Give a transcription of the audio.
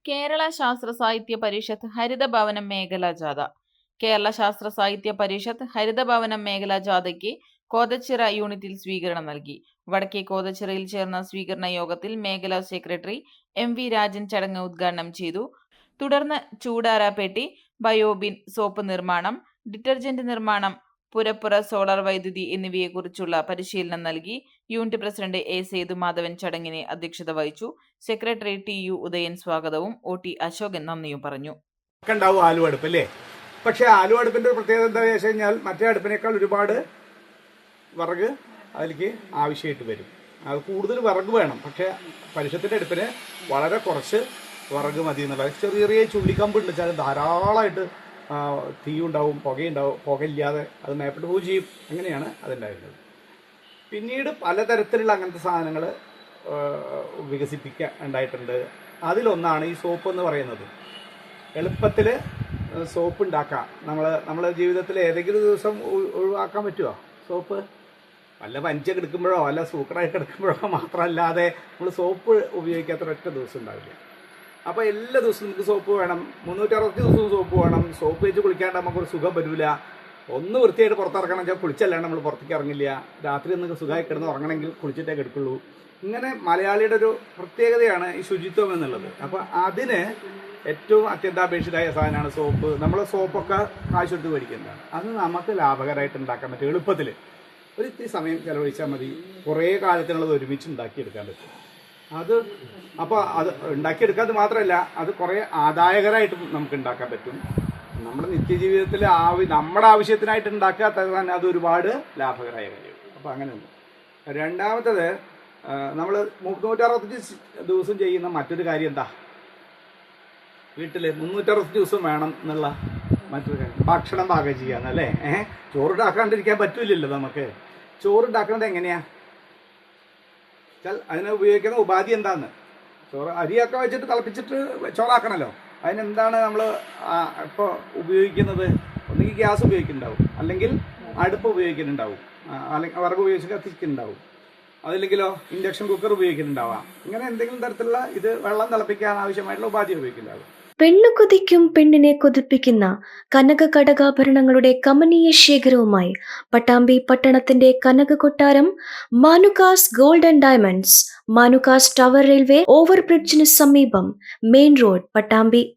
കേരള ശാസ്ത്ര സാഹിത്യ പരിഷത്ത് ഹരിതഭവനം മേഖലാ ജാഥ. കേരള ശാസ്ത്ര സാഹിത്യ പരിഷത്ത് ഹരിതഭവനം മേഖലാ ജാഥയ്ക്ക് കോതച്ചിറ യൂണിറ്റിൽ സ്വീകരണം നൽകി. വടക്കേ കോതച്ചിറയിൽ ചേർന്ന സ്വീകരണ യോഗത്തിൽ മേഖലാ സെക്രട്ടറി എം വി രാജൻ ചടങ്ങ് ഉദ്ഘാടനം ചെയ്തു. തുടർന്ന് ചൂടാരാപേട്ടി ബയോബിൻ സോപ്പ് നിർമ്മാണം, ഡിറ്റർജന്റ് നിർമ്മാണം, പുരപ്പുറ സോളാർ വൈദ്യുതി എന്നിവയെക്കുറിച്ചുള്ള പരിശീലനം നൽകി. യൂണിറ്റ് പ്രസിഡന്റ് എ സേതുമാധവൻ ചടങ്ങിന് അധ്യക്ഷത വഹിച്ചു. സെക്രട്ടറി ടി യു ഉദയൻ സ്വാഗതവും ഒ ടി അശോകൻ നന്ദിയും പറഞ്ഞു. ആലുവടുപ്പ് അല്ലേ? പക്ഷെ ആലുവടുപ്പിന്റെ ഒരു പ്രത്യേകത എന്താ വെച്ച് കഴിഞ്ഞാൽ മറ്റേ അടുപ്പിനേക്കാൾ ഒരുപാട് വിറക് അതിലേക്ക് ആവശ്യമായിട്ട് വരും. അത് കൂടുതൽ വിറക് വേണം. പക്ഷെ പരിഷത്തിന്റെ അടുപ്പിന് വളരെ കുറച്ച് വിറക് മതി എന്നുള്ളത്. ചെറിയ ചെറിയ ചുള്ളിക്കമ്പ് ഉണ്ട് വെച്ചാൽ ധാരാളമായിട്ട് തീ ഉണ്ടാവും, പുകയുണ്ടാവും. പുകയില്ലാതെ അത് മേപ്പിട്ട് പോവുകയും ചെയ്യും. അങ്ങനെയാണ് അതുണ്ടായിരുന്നത്. പിന്നീട് പലതരത്തിലുള്ള അങ്ങനത്തെ സാധനങ്ങൾ ഉണ്ടായിട്ടുണ്ട്. അതിലൊന്നാണ് ഈ സോപ്പ് എന്ന് പറയുന്നത്. എളുപ്പത്തിൽ സോപ്പ് ഉണ്ടാക്കാം. നമ്മളെ ജീവിതത്തിൽ ഏതെങ്കിലും ദിവസം ഒഴിവാക്കാൻ പറ്റുമോ സോപ്പ്? വല്ല പഞ്ചൊക്കെ എടുക്കുമ്പോഴോ വല്ല സൂക്കറായിട്ട് എടുക്കുമ്പോഴോ മാത്രമല്ലാതെ നമ്മൾ സോപ്പ് ഉപയോഗിക്കാത്ത ഒരൊറ്റ ദിവസം ഉണ്ടാവില്ല. അപ്പോൾ എല്ലാ ദിവസവും നമുക്ക് സോപ്പ് വേണം. 360 ദിവസവും സോപ്പ് വേണം. സോപ്പ് വെച്ച് കുളിക്കാണ്ട് നമുക്കൊരു സുഖം വരില്ല. ഒന്ന് വൃത്തിയായിട്ട് പുറത്തിറക്കണം വെച്ചാൽ കുളിച്ചല്ലാണ്ട് നമ്മൾ പുറത്തേക്ക് ഇറങ്ങില്ല. രാത്രി ഒന്ന് സുഖമായി കിടന്ന് ഉറങ്ങണമെങ്കിൽ കുളിച്ചിട്ടേ കിടക്കുള്ളൂ. ഇങ്ങനെ മലയാളിയുടെ ഒരു പ്രത്യേകതയാണ് ഈ ശുചിത്വം എന്നുള്ളത്. അപ്പോൾ അതിന് ഏറ്റവും അത്യന്താപേക്ഷിതമായ സാധനമാണ് സോപ്പ്. നമ്മൾ സോപ്പൊക്കെ കാശ് കൊടുത്ത് മേടിക്കുന്നതാണ്. അത് നമുക്ക് ലാഭകരമായിട്ട് ഉണ്ടാക്കാൻ പറ്റും. എളുപ്പത്തിൽ ഒരു ഇത്തിരി സമയം ചിലവഴിച്ചാൽ മതി. കുറേ കാലത്തിനുള്ളത് ഒരുമിച്ച് ഉണ്ടാക്കിയെടുക്കാൻ പറ്റും. അപ്പോൾ അത് ഉണ്ടാക്കിയെടുക്കാതെ മാത്രമല്ല, അത് കുറേ ആദായകരമായിട്ട് നമുക്ക് ഉണ്ടാക്കാൻ പറ്റും. നമ്മുടെ നിത്യജീവിതത്തിൽ നമ്മുടെ ആവശ്യത്തിനായിട്ട് ഉണ്ടാക്കാത്തത് തന്നെ അത് ഒരുപാട് ലാഭകരമായ കാര്യമാണ്. അപ്പോൾ അങ്ങനെയുണ്ട്. രണ്ടാമത്തത്, നമ്മൾ 365 ദിവസം ചെയ്യുന്ന മറ്റൊരു കാര്യം എന്താ? വീട്ടിൽ 360 ദിവസം വേണം എന്നുള്ള മറ്റൊരു കാര്യം ഭക്ഷണം പാകം ചെയ്യാന്നല്ലേ. ചോറുണ്ടാക്കാണ്ടിരിക്കാൻ പറ്റില്ലല്ലോ നമുക്ക്. ചോറുണ്ടാക്കുന്നത് എങ്ങനെയാണ് വെച്ചാൽ അതിന് ഉപയോഗിക്കുന്ന ഉപാധി എന്താന്ന്. അരിയൊക്കെ വെച്ചിട്ട് തിളപ്പിച്ചിട്ട് ചോറാക്കണമല്ലോ. അതിനെന്താണ് നമ്മൾ ഇപ്പോൾ ഉപയോഗിക്കുന്നത്? ഒന്നുകിൽ ഗ്യാസ് ഉപയോഗിക്കുന്നുണ്ടാവും, അല്ലെങ്കിൽ അടുപ്പ് ഉപയോഗിക്കുന്നുണ്ടാവും, അല്ലെങ്കിൽ വിറക് ഉപയോഗിച്ച് കത്തിക്കുന്നുണ്ടാവും, അതില്ലെങ്കിലോ ഇൻഡക്ഷൻ കുക്കർ ഉപയോഗിക്കുന്നുണ്ടാവാം. ഇങ്ങനെ എന്തെങ്കിലും തരത്തിലുള്ള ഇത് വെള്ളം തിളപ്പിക്കാൻ ആവശ്യമായിട്ടുള്ള ഉപാധി ഉപയോഗിക്കുന്നുണ്ടാവും. പെണ്ണു കൊതിക്കും പെണ്ണിനെ കൊതിപ്പിക്കുന്ന കനക കടകാഭരണങ്ങളുടെ കമനീയ ശേഖരവുമായി പട്ടാമ്പി പട്ടണത്തിന്റെ കനക കൊട്ടാരം Manukas gold and diamonds, Manukas tower railway ഓവർബ്രിഡ്ജിന് സമീപം, മെയിൻ റോഡ്, പട്ടാമ്പി.